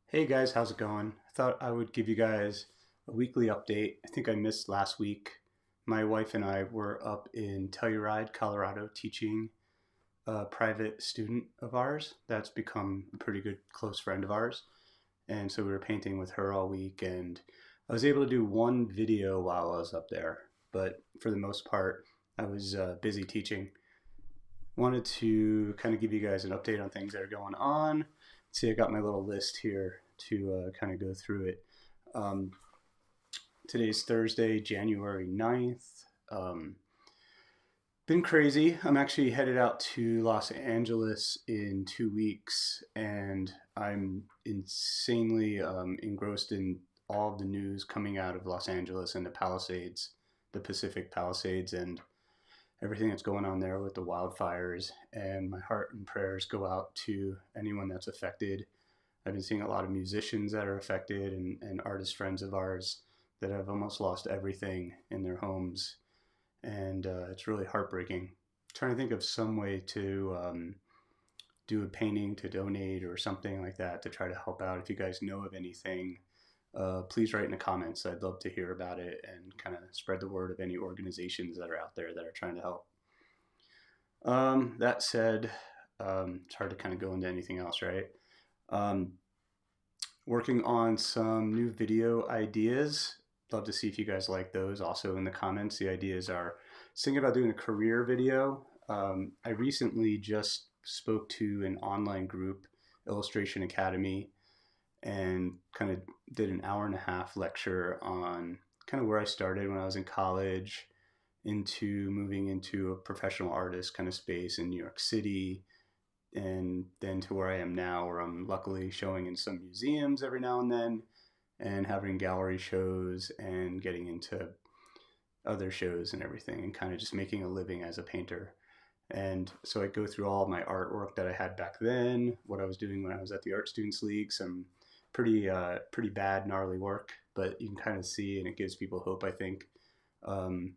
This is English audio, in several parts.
Hey guys, how's it going? I thought I would give you guys a weekly update. I think I missed last week. My wife and I were up in Telluride, Colorado, teaching a private student of ours that's become a pretty good close friend of ours. And so we were painting with her all week, and I was able to do one video while I was up there. But for the most part, I was busy teaching. Wanted to kind of give you guys an update on things that are going on. See, I got my little list here to kind of go through it. Um, Today's Thursday, January 9th. Been crazy. I'm actually headed out to Los Angeles in 2 weeks, and I'm insanely engrossed in all of the news coming out of Los Angeles and the Palisades, the Pacific Palisades, and everything that's going on there with the wildfires. And my heart and prayers go out to anyone that's affected. I've been seeing a lot of musicians that are affected, and artist friends of ours that have almost lost everything in their homes. And it's really heartbreaking. I'm trying to think of some way to do a painting to donate or something like that to try to help out. If you guys know of anything, please write in the comments. I'd love to hear about it and kind of spread the word of any organizations that are out there that are trying to help. That said, it's hard to kind of go into anything else, right? Um, Working on some new video ideas. Love to see if you guys like those. Also in the comments, the ideas are thinking about doing a career video. I recently just spoke to an online group, Illustration Academy, and kind of did an hour and a half lecture on kind of where I started when I was in college into moving into a professional artist kind of space in New York City, and then to where I am now, where I'm luckily showing in some museums every now and then, and having gallery shows and getting into other shows and everything, and kind of just making a living as a painter. And so I go through all of my artwork that I had back then, what I was doing when I was at the Art Students League, some pretty bad, gnarly work, but you can kind of see, and it gives people hope, I think, um,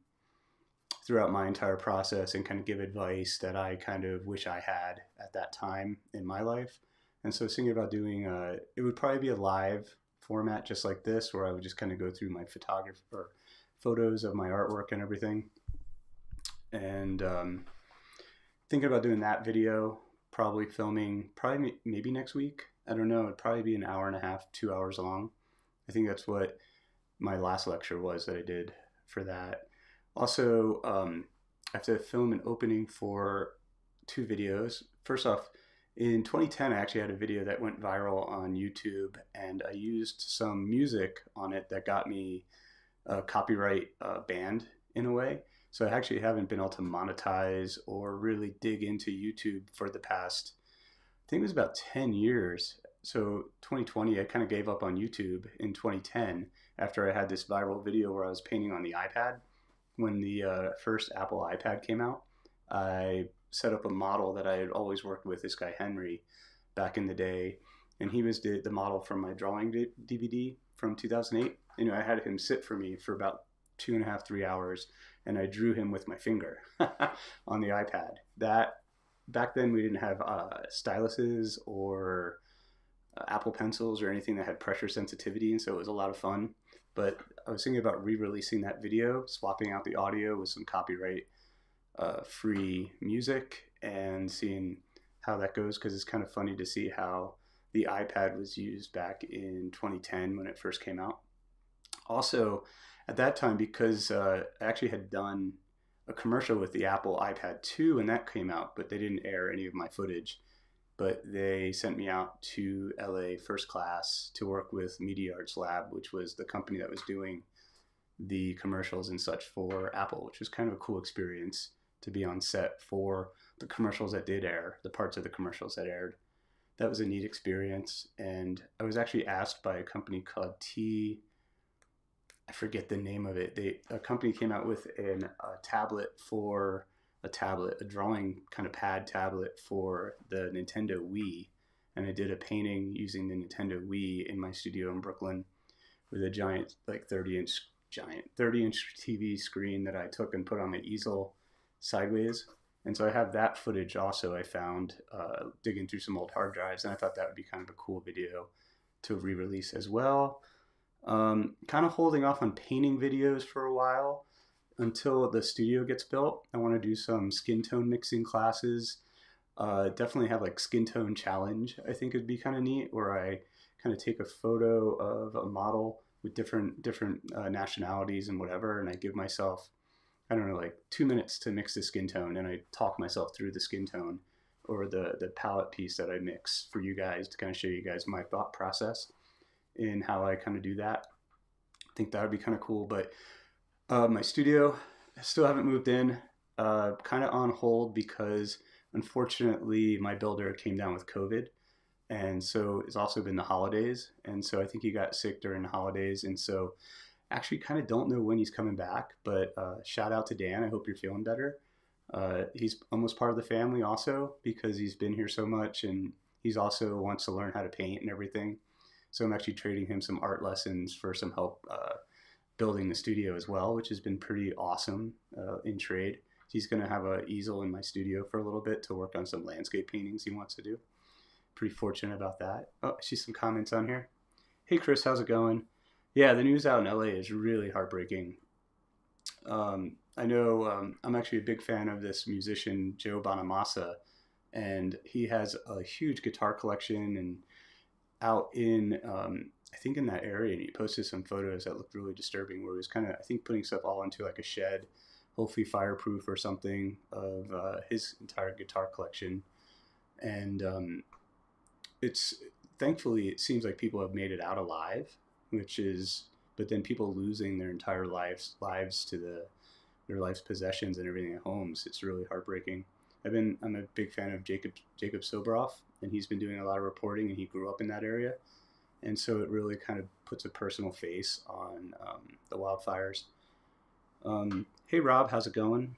throughout my entire process, and kind of give advice that I kind of wish I had at that time in my life. And so thinking about doing, it would probably be a live format just like this, where I would just kind of go through my photography or photos of my artwork and everything. And thinking about doing that video, probably filming, probably maybe next week. I don't know. It'd probably be an hour and a half, 2 hours long. I think that's what my last lecture was that I did for that. Also, I have to film an opening for two videos. First off, in 2010, I actually had a video that went viral on YouTube, and I used some music on it that got me a copyright banned in a way. So I actually haven't been able to monetize or really dig into YouTube for the past, I think it was about 10 years. So 2020, I kind of gave up on YouTube in 2010 after I had this viral video where I was painting on the iPad. When the first Apple iPad came out, I set up a model that I had always worked with, this guy Henry, back in the day, and he was the model from my drawing DVD from 2008. I had him sit for me for about 2.5, 3 hours, and I drew him with my finger on the iPad. That back then we didn't have styluses or Apple pencils or anything that had pressure sensitivity, and so it was a lot of fun. But I was thinking about re-releasing that video, swapping out the audio with some copyright free music, and seeing how that goes, because it's kind of funny to see how the iPad was used back in 2010 when it first came out. Also, at that time, because I actually had done a commercial with the Apple iPad 2 when that came out, but they didn't air any of my footage. But they sent me out to LA first class to work with Media Arts Lab, which was the company that was doing the commercials and such for Apple, which was kind of a cool experience to be on set for the commercials that did air, the parts of the commercials that aired. That was a neat experience. And I was actually asked by a company called I forget the name of it. A company came out with a tablet, a drawing kind of pad tablet for the Nintendo Wii. And I did a painting using the Nintendo Wii in my studio in Brooklyn with a giant, like 30-inch TV screen that I took and put on the easel sideways. And so I have that footage also I found digging through some old hard drives, and I thought that would be kind of a cool video to re-release as well. Kind of holding off on painting videos for a while until the studio gets built. I want to do some skin tone mixing classes. Definitely have like skin tone challenge. I think it'd be kind of neat, where I kind of take a photo of a model with different nationalities and whatever, and I give myself, I don't know, like 2 minutes to mix the skin tone, and I talk myself through the skin tone or the palette piece that I mix for you guys to kind of show you guys my thought process in how I kind of do that. I think that would be kind of cool. But my studio, I still haven't moved in, kind of on hold because unfortunately my builder came down with COVID. And so it's also been the holidays. And so I think he got sick during the holidays. And so actually kind of don't know when he's coming back, but shout out to Dan. I hope you're feeling better. He's almost part of the family also because he's been here so much, and he's also wants to learn how to paint and everything. So I'm actually trading him some art lessons for some help building the studio as well, which has been pretty awesome in trade. He's going to have an easel in my studio for a little bit to work on some landscape paintings he wants to do. Pretty fortunate about that. Oh, I see some comments on here. Hey Chris, how's it going? Yeah, the news out in LA is really heartbreaking. I know I'm actually a big fan of this musician, Joe Bonamassa, and he has a huge guitar collection and out in, I think in that area, and he posted some photos that looked really disturbing, where he was kind of, I think, putting stuff all into like a shed, hopefully fireproof or something, of his entire guitar collection. And it's, thankfully, it seems like people have made it out alive, which is, but then people losing their entire lives to their life's possessions and everything at homes. It's really heartbreaking. I'm a big fan of Jacob Soboroff, and he's been doing a lot of reporting, and he grew up in that area. And so it really kind of puts a personal face on the wildfires. Hey Rob, how's it going?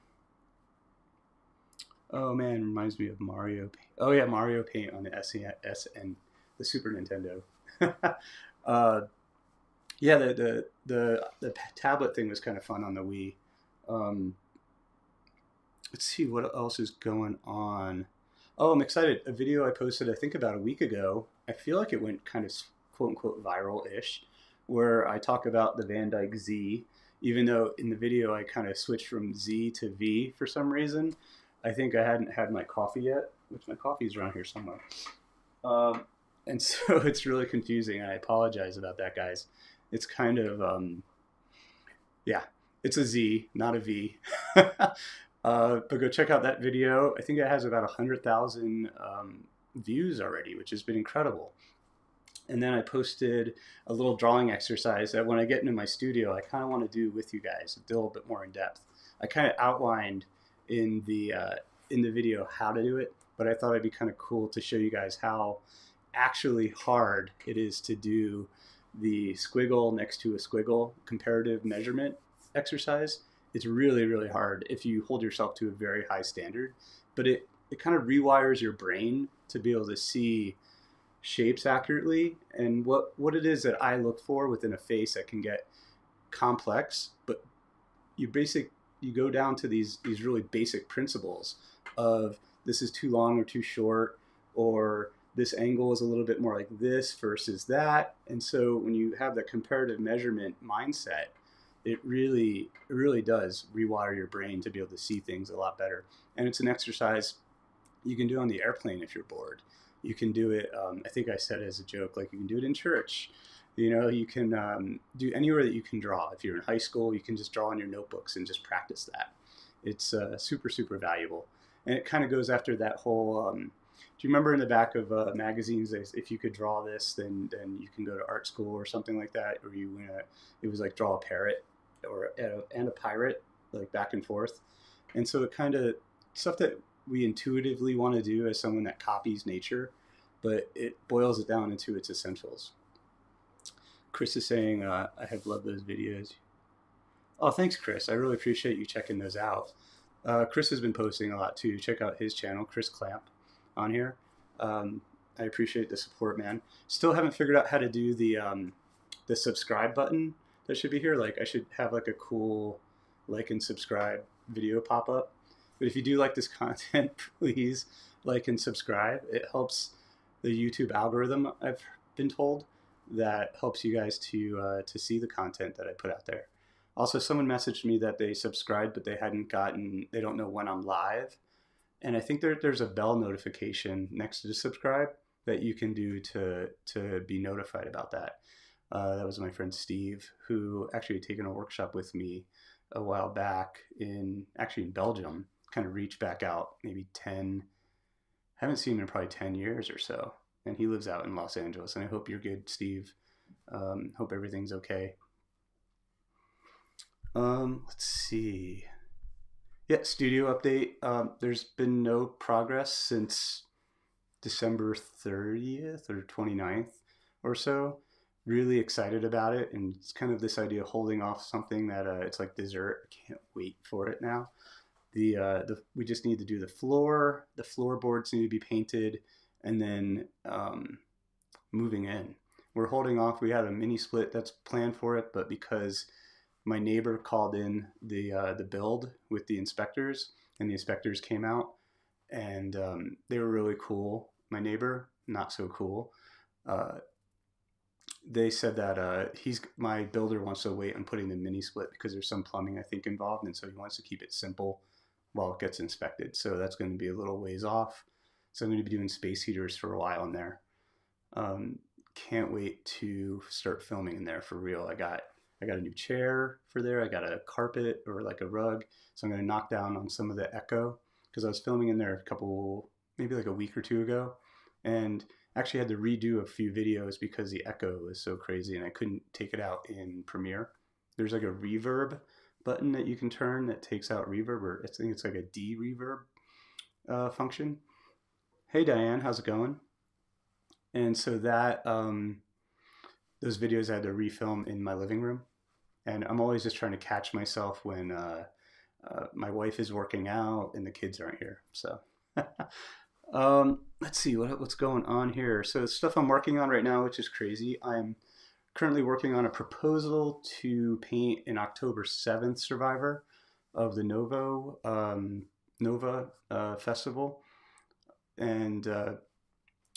Oh man, reminds me of Mario Paint. Oh yeah, Mario Paint on the SNES and the Super Nintendo. Yeah, the tablet thing was kind of fun on the Wii. Let's see what else is going on. Oh, I'm excited. A video I posted, I think about a week ago. I feel like it went kind of quote unquote viral-ish, where I talk about the Van Dyke Z, even though in the video I kind of switched from Z to V for some reason. I think I hadn't had my coffee yet, which my coffee's around here somewhere. And so it's really confusing. I apologize about that, guys. It's kind of, yeah, it's a Z, not a V. But go check out that video. I think it has about 100,000 views already, which has been incredible. And then I posted a little drawing exercise that when I get into my studio, I kind of want to do with you guys, a little bit more in depth. I kind of outlined in the video how to do it, but I thought it'd be kind of cool to show you guys how actually hard it is to do the squiggle next to a squiggle comparative measurement exercise. It's really, really hard if you hold yourself to a very high standard, but it kind of rewires your brain to be able to see shapes accurately, and what it is that I look for within a face that can get complex, but you go down to these really basic principles of this is too long or too short, or this angle is a little bit more like this versus that. And so when you have that comparative measurement mindset, it really does rewire your brain to be able to see things a lot better. And it's an exercise you can do on the airplane if you're bored. You can do it, I think I said as a joke, like you can do it in church. You know, you can do anywhere that you can draw. If you're in high school, you can just draw on your notebooks and just practice that. It's super, super valuable. And it kind of goes after that whole, do you remember in the back of magazines, if you could draw this, then you can go to art school or something like that, or it was like draw a parrot and a pirate, like back and forth. And so it kind of, stuff that we intuitively want to do as someone that copies nature, but it boils it down into its essentials. Chris is saying, I have loved those videos. Oh, thanks, Chris. I really appreciate you checking those out. Chris has been posting a lot too. Check out his channel, Chris Clamp, on here. I appreciate the support, man. Still haven't figured out how to do the subscribe button that should be here. Like I should have like a cool like and subscribe video pop up. But if you do like this content, please like and subscribe. It helps the YouTube algorithm, I've been told. that helps you guys to see the content that I put out there. Also, someone messaged me that they subscribed, but they don't know when I'm live. And I think there's a bell notification next to the subscribe that you can do to be notified about that. That was my friend Steve, who actually had taken a workshop with me a while back in Belgium. Kind of reached back out, maybe 10. Haven't seen him in probably 10 years or so, and he lives out in Los Angeles. And I hope you're good, Steve. Hope everything's okay. Let's see. Yeah, studio update. There's been no progress since December 30th or 29th or so. Really excited about it, and it's kind of this idea of holding off something that it's like dessert. I can't wait for it now. We just need to do the floor. The floorboards need to be painted, and then moving in. We're holding off. We had a mini split that's planned for it, but because my neighbor called in the build with the inspectors, and the inspectors came out, and they were really cool. My neighbor, not so cool. They said that my builder wants to wait on putting the mini split because there's some plumbing I think involved, and so he wants to keep it simple while it gets inspected. So that's going to be a little ways off. So I'm going to be doing space heaters for a while in there. Can't wait to start filming in there for real. I got a new chair for there. I got a carpet or like a rug. So I'm going to knock down on some of the echo because I was filming in there maybe like a week or two ago, and actually had to redo a few videos because the echo was so crazy and I couldn't take it out in Premiere. There's like a reverb button that you can turn that takes out reverb, or I think it's like a de-reverb function. Hey Diane, how's it going? And so that those videos I had to refilm in my living room, and I'm always just trying to catch myself when my wife is working out and the kids aren't here. So let's see what's going on here. So stuff I'm working on right now, which is crazy. I'm currently working on a proposal to paint an October 7th survivor of the Nova Festival, and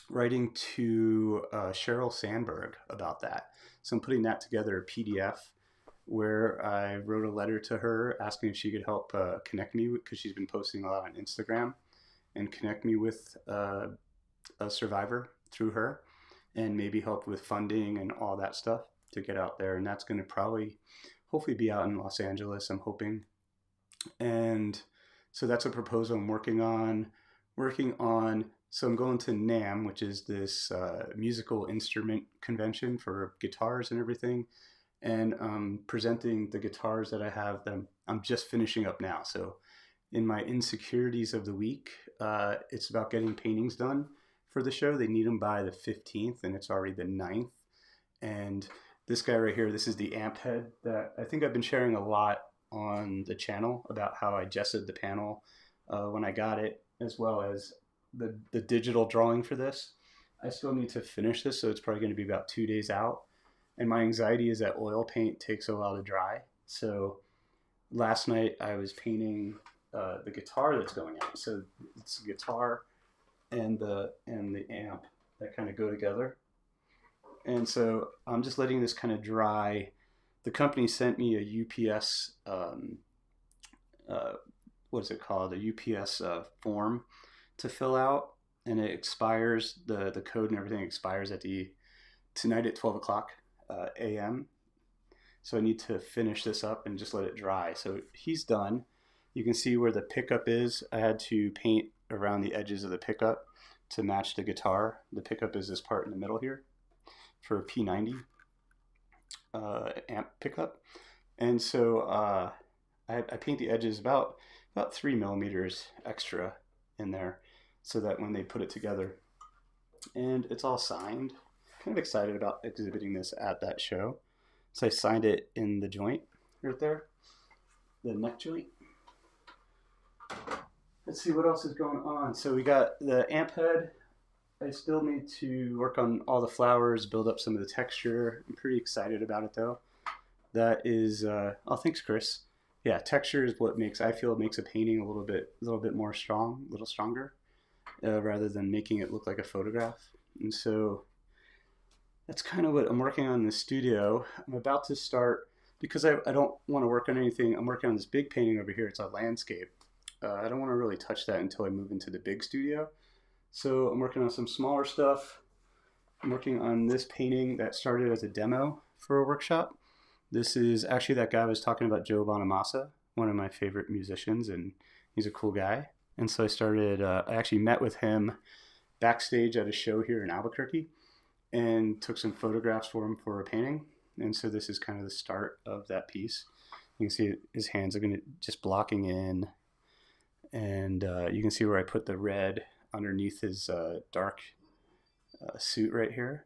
writing to Sheryl Sandberg about that. So I'm putting that together, a PDF, where I wrote a letter to her asking if she could help connect me, because she's been posting a lot on Instagram, and connect me with a survivor through her, and maybe help with funding and all that stuff to get out there. And that's going to hopefully be out in Los Angeles, I'm hoping. And so that's a proposal I'm working on. So I'm going to NAMM, which is this musical instrument convention for guitars and everything. And presenting the guitars that I have that I'm just finishing up now. So in my insecurities of the week, it's about getting paintings done for the show. They need them by the 15th, and it's already the 9th. And this guy right here, this is the amp head that I think I've been sharing a lot on the channel about how I gessoed the panel when I got it, as well as the digital drawing for this. I still need to finish this, so it's probably going to be about 2 days out. And my anxiety is that oil paint takes a while to dry. So last night I was painting the guitar that's going out. So it's the guitar and the amp that kind of go together. And so I'm just letting this kind of dry. The company sent me a UPS, what is it called? A UPS form to fill out, and it expires, the code and everything expires tonight at 12 o'clock a.m. So I need to finish this up and just let it dry. So he's done. You can see where the pickup is. I had to paint around the edges of the pickup to match the guitar. The pickup is this part in the middle here for a P90 amp pickup. And so I paint the edges about 3 millimeters extra in there so that when they put it together, and it's all signed. Kind of excited about exhibiting this at that show. So I signed it in the joint right there, the neck joint. Let's see what else is going on. So we got the amp head. I still need to work on all the flowers, build up some of the texture. I'm pretty excited about it though. That is, oh, thanks, Chris. Yeah, texture is what I feel it makes a painting a little bit more strong, a little stronger, rather than making it look like a photograph. And so that's kind of what I'm working on in the studio. I'm about to start, because I don't want to work on anything. I'm working on this big painting over here. It's a landscape. I don't want to really touch that until I move into the big studio. So I'm working on some smaller stuff. I'm working on this painting that started as a demo for a workshop. This is actually that guy I was talking about, Joe Bonamassa, one of my favorite musicians, and he's a cool guy. And so I actually met with him backstage at a show here in Albuquerque and took some photographs for him for a painting. And so this is kind of the start of that piece. You can see his hands are going to just blocking in, and you can see where I put the red underneath his dark suit right here.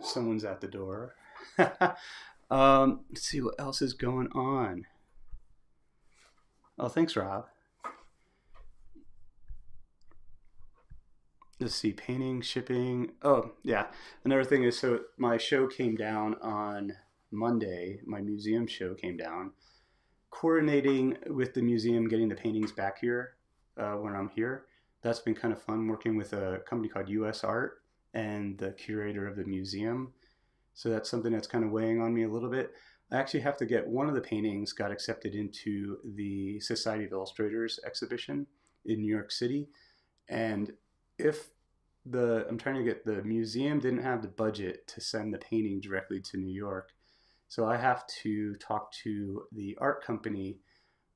Someone's at the door. Let's see what else is going on. Oh, thanks, Rob. Let's see, painting, shipping. Oh, yeah. Another thing is, so my show came down on Monday. My museum show came down. Coordinating with the museum, getting the paintings back here when I'm here. That's been kind of fun, working with a company called US Art and the curator of the museum. So that's something that's kind of weighing on me a little bit. I actually have to get one of the paintings got accepted into the Society of Illustrators exhibition in New York City. And if I'm trying to get, the museum didn't have the budget to send the painting directly to New York. So I have to talk to the art company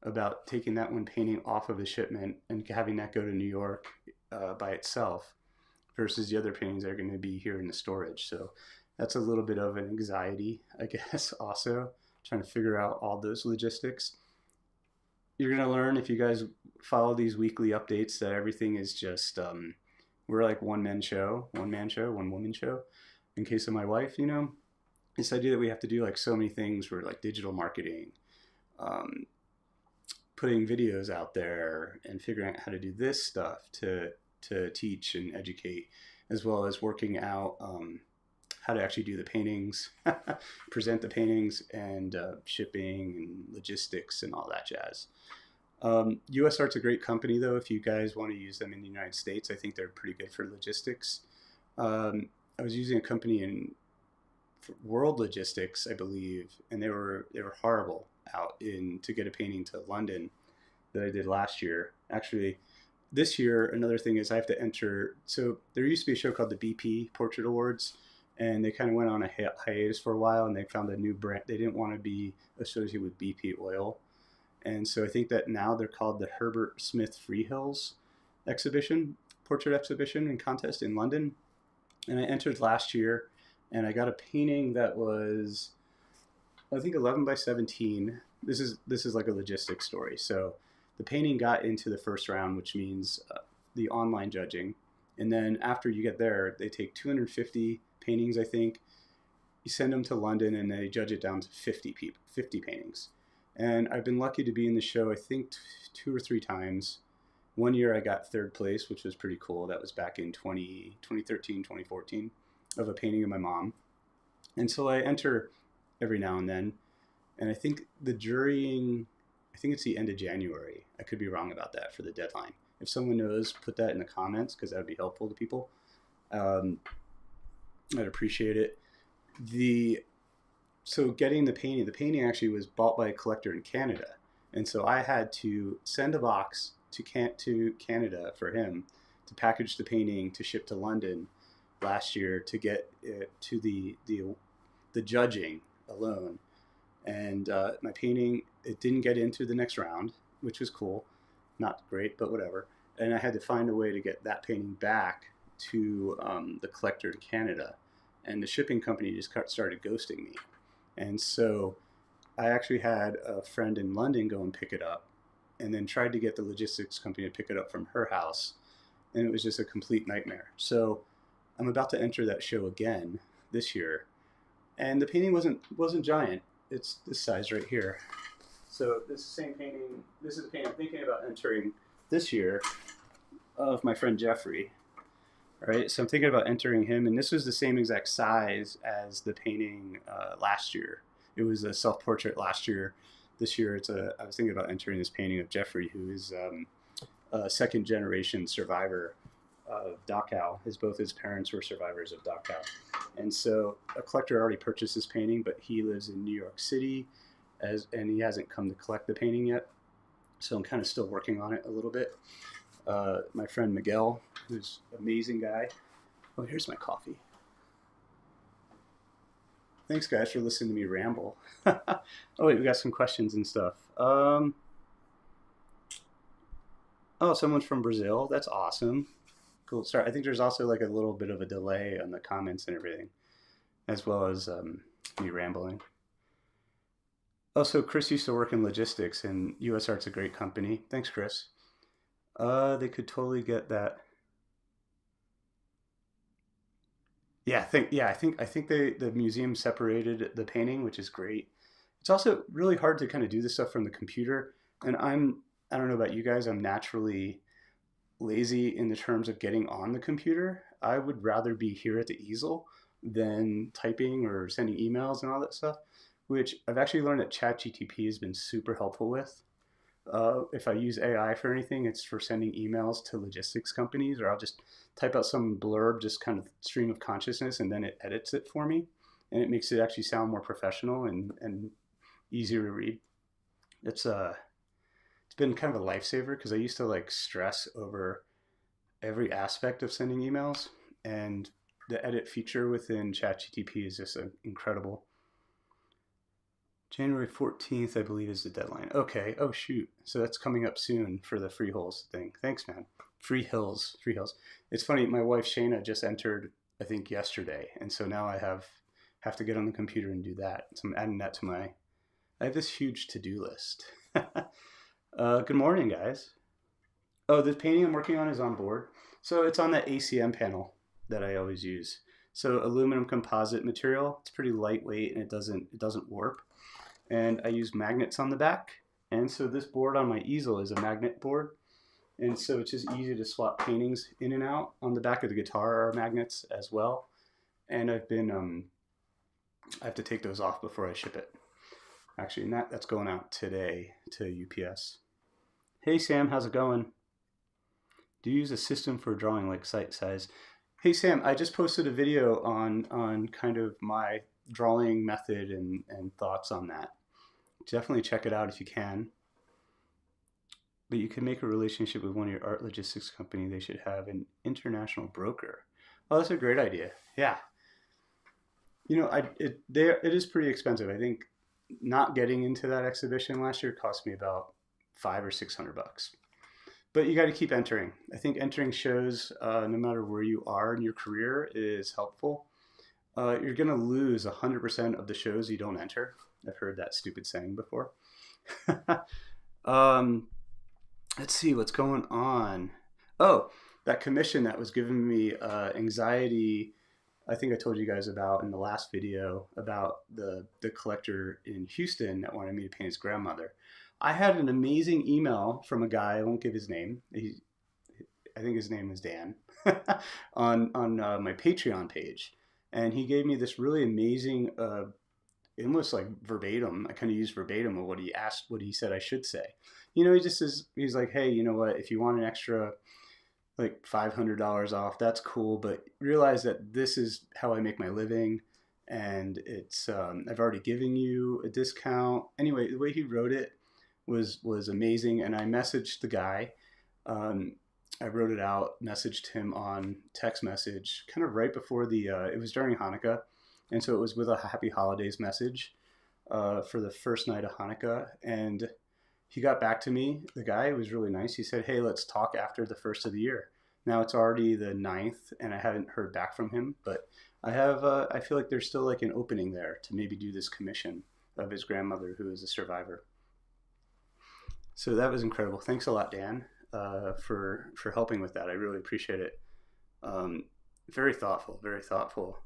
about taking that one painting off of the shipment and having that go to New York by itself versus the other paintings that are going to be here in the storage. So that's a little bit of an anxiety, I guess, also trying to figure out all those logistics. You're going to learn, if you guys follow these weekly updates, that everything is just, we're like one man show, one woman show. In case of my wife, this idea that we have to do like so many things for like digital marketing, putting videos out there and figuring out how to do this stuff to teach and educate, as well as working out how to actually do the paintings, present the paintings, and shipping and logistics and all that jazz. US Art's a great company, though. If you guys want to use them in the United States, I think they're pretty good for logistics. I was using a company in World Logistics, I believe, and they were horrible to get a painting to London that I did last year. Actually, this year, another thing is I have to enter. So there used to be a show called the BP Portrait Awards, and they kind of went on a hiatus for a while, and they found a new brand. They didn't want to be associated with BP oil. And so I think that now they're called the Herbert Smith Freehills portrait exhibition and contest in London. And I entered last year, and I got a painting that was, I think, 11 by 17. This is like a logistics story. So the painting got into the first round, which means the online judging. And then after you get there, they take 250 paintings, I think. You send them to London, and they judge it down to 50 paintings. And I've been lucky to be in the show, I think, 2 or 3 times. One year I got 3rd place, which was pretty cool. That was back in 2013, 2014, of a painting of my mom. And so I enter every now and then. And I think the jurying, I think it's the end of January. I could be wrong about that for the deadline. If someone knows, put that in the comments, because that would be helpful to people. I'd appreciate it. So getting the painting actually was bought by a collector in Canada. And so I had to send a box to Canada for him to package the painting to ship to London last year to get it to the judging alone. And my painting, it didn't get into the next round, which was cool. Not great, but whatever. And I had to find a way to get that painting back to the collector in Canada. And the shipping company just started ghosting me. And so I actually had a friend in London go and pick it up, and then tried to get the logistics company to pick it up from her house. And it was just a complete nightmare. So I'm about to enter that show again this year. And the painting wasn't giant. It's this size right here. So this is the same painting. This is the painting I'm thinking about entering this year of my friend Jeffrey. All right, so I'm thinking about entering him, and this was the same exact size as the painting last year. It was a self-portrait last year. This year, I was thinking about entering this painting of Jeffrey, who is a second-generation survivor Dachau. Both his parents were survivors of Dachau. And so a collector already purchased this painting, but he lives in New York City, and he hasn't come to collect the painting yet. So I'm kind of still working on it a little bit. My friend Miguel, who's an amazing guy. Oh, here's my coffee. Thanks, guys, for listening to me ramble. Oh, wait, we got some questions and stuff. Oh, someone's from Brazil. That's awesome. Cool. Sorry, I think there's also like a little bit of a delay on the comments and everything, as well as me rambling. Oh, so Chris used to work in logistics, and US Art's a great company. Thanks, Chris. They could totally get that. Yeah, I think the museum separated the painting, which is great. It's also really hard to kind of do this stuff from the computer, and I don't know about you guys, I'm naturally lazy in the terms of getting on the computer. I would rather be here at the easel than typing or sending emails and all that stuff, which I've actually learned that ChatGTP has been super helpful with. If I use AI for anything, it's for sending emails to logistics companies, or I'll just type out some blurb, just kind of stream of consciousness, and then it edits it for me, and it makes it actually sound more professional and easier to read. It's it's been kind of a lifesaver because I used to like stress over every aspect of sending emails, and the edit feature within ChatGTP is just incredible. January 14th, I believe, is the deadline. Okay. Oh, shoot. So that's coming up soon for the free holes thing. Thanks, man. Free hills. Free hills. It's funny. My wife, Shana, just entered, I think, yesterday. And so now I have to get on the computer and do that. So I'm adding that to I have this huge to-do list. Good morning, guys. Oh, the painting I'm working on is on board. So it's on that ACM panel that I always use. So aluminum composite material. It's pretty lightweight and it doesn't warp. And I use magnets on the back. And so this board on my easel is a magnet board. And so it's just easy to swap paintings in and out. On the back of the guitar are magnets as well. And I have to take those off before I ship it. Actually, and that's going out today to UPS. Hey Sam, how's it going? Do you use a system for drawing like site size? Hey Sam, I just posted a video on kind of my drawing method and thoughts on that. Definitely check it out if you can. But you can make a relationship with one of your art logistics company. They should have an international broker. Oh, that's a great idea. Yeah. You know, it is pretty expensive. I think not getting into that exhibition last year cost me about $500 or $600. But you got to keep entering. I think entering shows, no matter where you are in your career, is helpful. You're going to lose 100% of the shows you don't enter. I've heard that stupid saying before. Let's see what's going on. Oh, that commission that was giving me anxiety. I think I told you guys about in the last video about the collector in Houston that wanted me to paint his grandmother. I had an amazing email from a guy. I won't give his name. I think his name was Dan on my Patreon page, and he gave me this really amazing, almost like verbatim. I kind of used verbatim of what he asked, what he said I should say. You know, he's like, hey, you know what? If you want an extra like $500 off, that's cool, but realize that this is how I make my living, and it's I've already given you a discount. Anyway, the way he wrote it was amazing, and I messaged the guy. I wrote it out, messaged him on text message, kind of right before it was during Hanukkah, and so it was with a Happy Holidays message for the first night of Hanukkah, and he got back to me. The guy was really nice. He said, hey, let's talk after the first of the year. Now it's already the 9th, and I haven't heard back from him, but I feel like there's still like an opening there to maybe do this commission of his grandmother who is a survivor. So that was incredible. Thanks a lot, Dan, for helping with that. I really appreciate it. Very thoughtful, very thoughtful.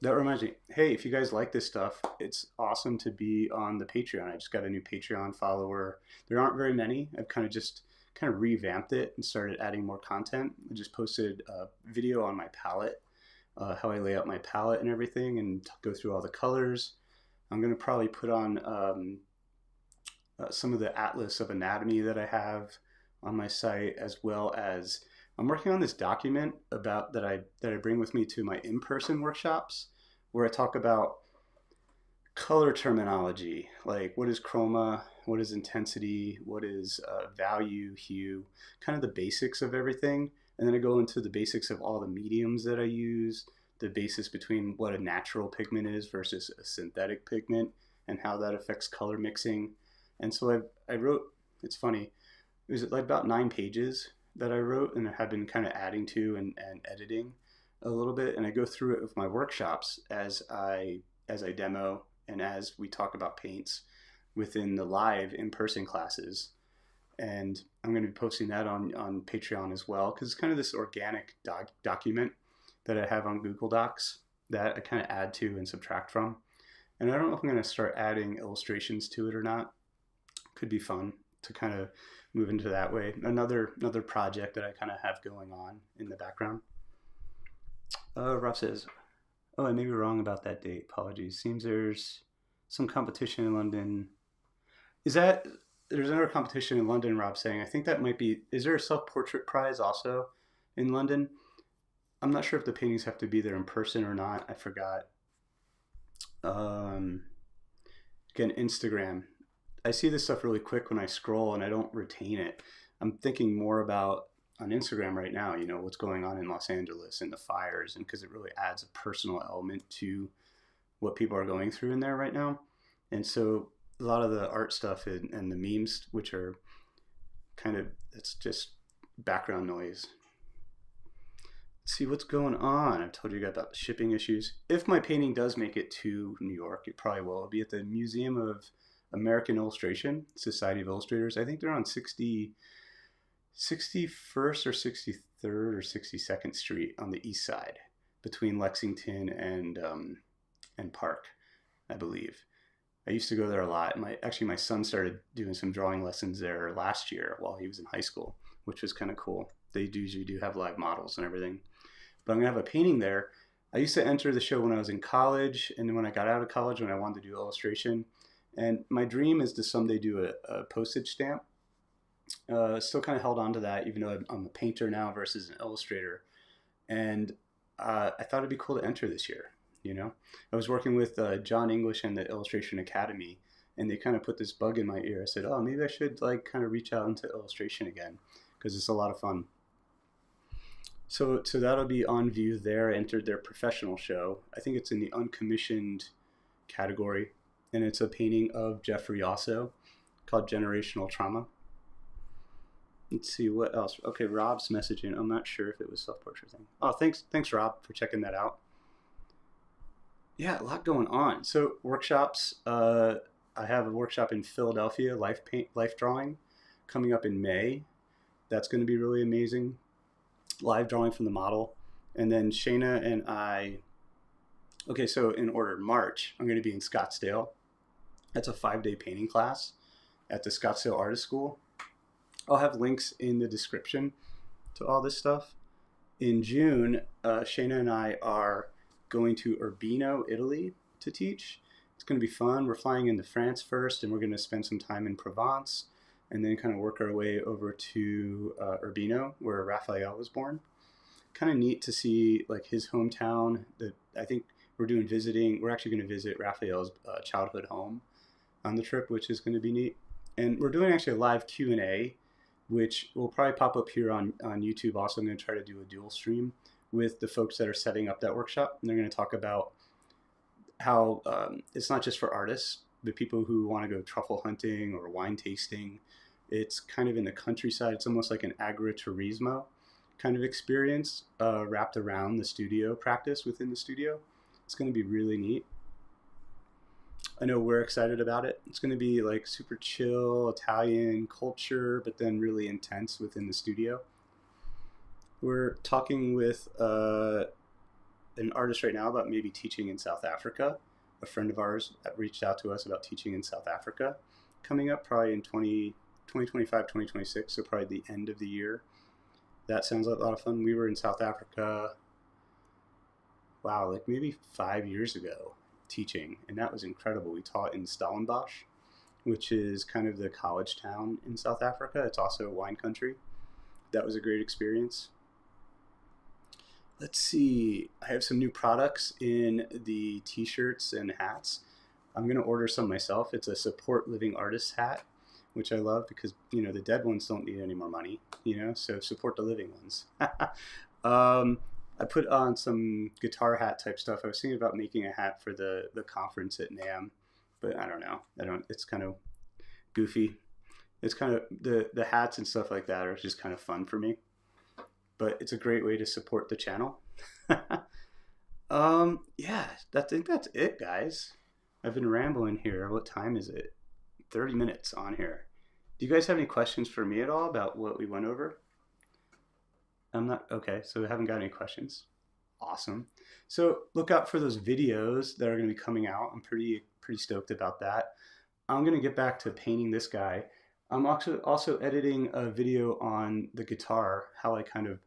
That reminds me, hey, if you guys like this stuff, it's awesome to be on the Patreon. I just got a new Patreon follower. There aren't very many. I've kind of revamped it and started adding more content. I just posted a video on my palette, how I lay out my palette and everything, and go through all the colors. I'm going to probably put on some of the atlas of anatomy that I have on my site, as well as I'm working on this document about that I bring with me to my in-person workshops, where I talk about color terminology, like what is chroma, what is intensity, what is value, hue, kind of the basics of everything. And then I go into the basics of all the mediums that I use, the basis between what a natural pigment is versus a synthetic pigment, and how that affects color mixing. And so I wrote, it's funny, it was like about 9 pages that I wrote and I have been kind of adding to and editing a little bit. And I go through it with my workshops as I demo and as we talk about paints within the live in-person classes. And I'm going to be posting that on Patreon as well, because it's kind of this organic document that I have on Google Docs that I kind of add to and subtract from. And I don't know if I'm going to start adding illustrations to it or not. Could be fun to kind of move into that way. Another project that I kind of have going on in the background. Rob says, oh, I may be wrong about that date. Apologies. Seems there's some competition in London. Is that there's another competition in London? Rob saying, I think that might be. Is there a self-portrait prize also in London? I'm not sure if the paintings have to be there in person or not. I forgot. Again, Instagram. I see this stuff really quick when I scroll and I don't retain it. I'm thinking more about on Instagram right now, you know, what's going on in Los Angeles and the fires, and because it really adds a personal element to what people are going through in there right now. And so a lot of the art stuff and the memes, which are kind of, it's just background noise. Let's see what's going on. I've told you about the shipping issues. If my painting does make it to New York, it probably will. It'll be at the Museum of American Illustration, Society of Illustrators. I think they're on 61st or 63rd or 62nd Street on the east side, between Lexington and Park, I believe. I used to go there a lot. My son started doing some drawing lessons there last year while he was in high school, which was kind of cool. They usually do have live models and everything. But I'm gonna have a painting there. I used to enter the show when I was in college, and then when I got out of college, when I wanted to do illustration. And my dream is to someday do a postage stamp. Still kind of held on to that, even though I'm a painter now versus an illustrator. And I thought it'd be cool to enter this year. You know, I was working with John English and the Illustration Academy, and they kind of put this bug in my ear. I said, oh, maybe I should like kind of reach out into illustration again, because it's a lot of fun. So that'll be on view there. I entered their professional show. I think it's in the uncommissioned category, and it's a painting of Jeffrey also called Generational Trauma. Let's see what else. Okay, Rob's messaging. I'm not sure if it was self-portrait thing. Oh, thanks Rob for checking that out. Yeah, a lot going on. So workshops. I have a workshop in Philadelphia, life drawing, coming up in May. That's going to be really amazing. Live drawing from the model. And then Shana and I, okay, so in order, March, I'm going to be in Scottsdale. That's a 5-day painting class at the Scottsdale Artist School. I'll have links in the description to all this stuff. In June, Shana and I are going to Urbino, Italy to teach. It's going to be fun. We're flying into France first, and we're going to spend some time in Provence, and then kind of work our way over to Urbino, where Raphael was born. Kind of neat to see like his hometown. I think we're actually going to visit Raphael's childhood home on the trip, which is going to be neat. And we're doing actually a live Q&A, which will probably pop up here on YouTube. Also, I'm going to try to do a dual stream with the folks that are setting up that workshop. And they're going to talk about how it's not just for artists, but people who want to go truffle hunting or wine tasting. It's kind of in the countryside. It's almost like an agriturismo kind of experience wrapped around the studio practice within the studio. It's going to be really neat. I know we're excited about it. It's going to be like super chill Italian culture, but then really intense within the studio. We're talking with an artist right now about maybe teaching in South Africa. A friend of ours reached out to us about teaching in South Africa coming up probably in 2025, 2026, so probably the end of the year. That sounds like a lot of fun. We were in South Africa, wow, like maybe 5 years ago teaching, and that was incredible. We taught in Stellenbosch, which is kind of the college town in South Africa. It's also a wine country. That was a great experience. let's see. I have some new products in the t-shirts and hats. I'm going to order some myself. It's a Support Living Artists hat, which I love because, you know, the dead ones don't need any more money, you know, so support the living ones. I put on some guitar hat type stuff. I was thinking about making a hat for the conference at NAMM, but I don't know. It's kind of goofy. It's kind of, the hats and stuff like that are just kind of fun for me, but it's a great way to support the channel. Yeah, I think that's it, guys. I've been rambling here. What time is it? 30 minutes on here. Do you guys have any questions for me at all about what we went over? I'm not, okay, so we haven't got any questions. Awesome. So look out for those videos that are going to be coming out. I'm pretty stoked about that. I'm going to get back to painting this guy. I'm also editing a video on the guitar, how I kind of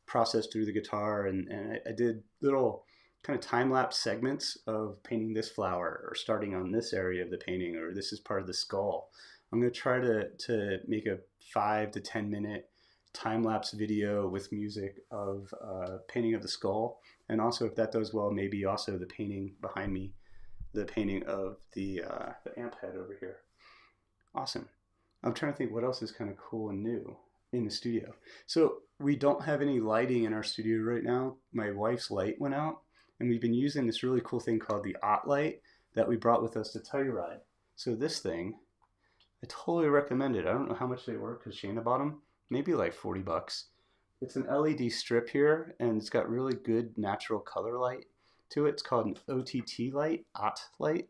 processed through the guitar, and I did little kind of time-lapse segments of painting this flower, or starting on this area of the painting, or this is part of the skull. I'm going to try to make a 5 to 10 minute time-lapse video with music of painting of the skull, and also, if that does well, maybe also the painting behind me, the painting of the amp head over here. Awesome. I'm trying to think what else is kind of cool and new in the studio. So we don't have any lighting in our studio right now. My wife's light went out, and we've been using this really cool thing called the Ott light that we brought with us to Telluride. So this thing, I totally recommend it. I don't know how much they were because Shana bought them. Maybe like 40 bucks. It's an LED strip here, and it's got really good natural color light to it. It's called an OTT light, Ott light.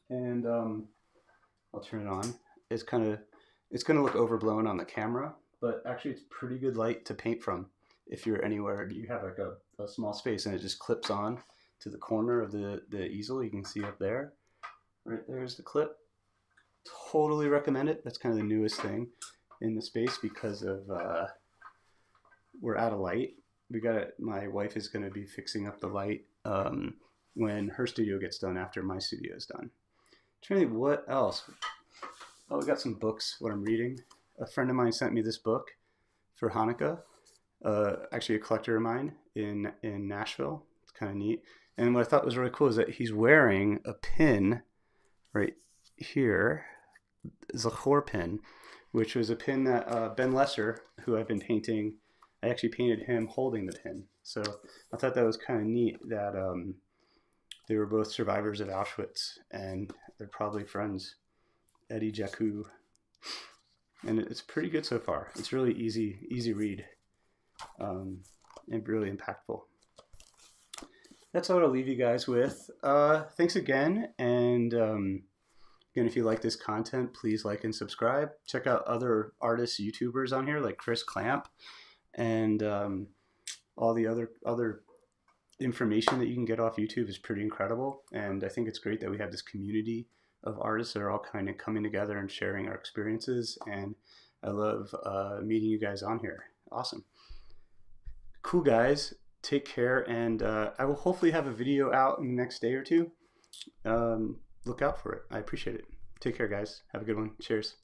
And I'll turn it on. It's going to look overblown on the camera, but actually it's pretty good light to paint from. If you're anywhere, you have like a small space and it just clips on to the corner of the easel. You can see up there. Right there's the clip. Totally recommend it. That's kind of the newest thing in the space because of we're out of light. My wife is going to be fixing up the light when her studio gets done after my studio is done. I'm trying to think what else. Oh, we got some books, what I'm reading. A friend of mine sent me this book for Hanukkah. Actually a collector of mine in Nashville. It's kind of neat. And what I thought was really cool is that he's wearing a pin right here, Zachor pin, which was a pin that Ben Lesser, who I've been painting, I actually painted him holding the pin. So I thought that was kind of neat that they were both survivors of Auschwitz, and they're probably friends. Eddie Jaku. And it's pretty good so far. It's really easy read, and really impactful. That's all I'll leave you guys with. Thanks again, and again, if you like this content, please like and subscribe. Check out other artists, YouTubers on here like Chris Clamp, and all the other information that you can get off YouTube is pretty incredible. And I think it's great that we have this community of artists that are all kind of coming together and sharing our experiences. And I love meeting you guys on here. Awesome. Cool, guys. Take care. And I will hopefully have a video out in the next day or two. Look out for it. I appreciate it. Take care, guys. Have a good one. Cheers.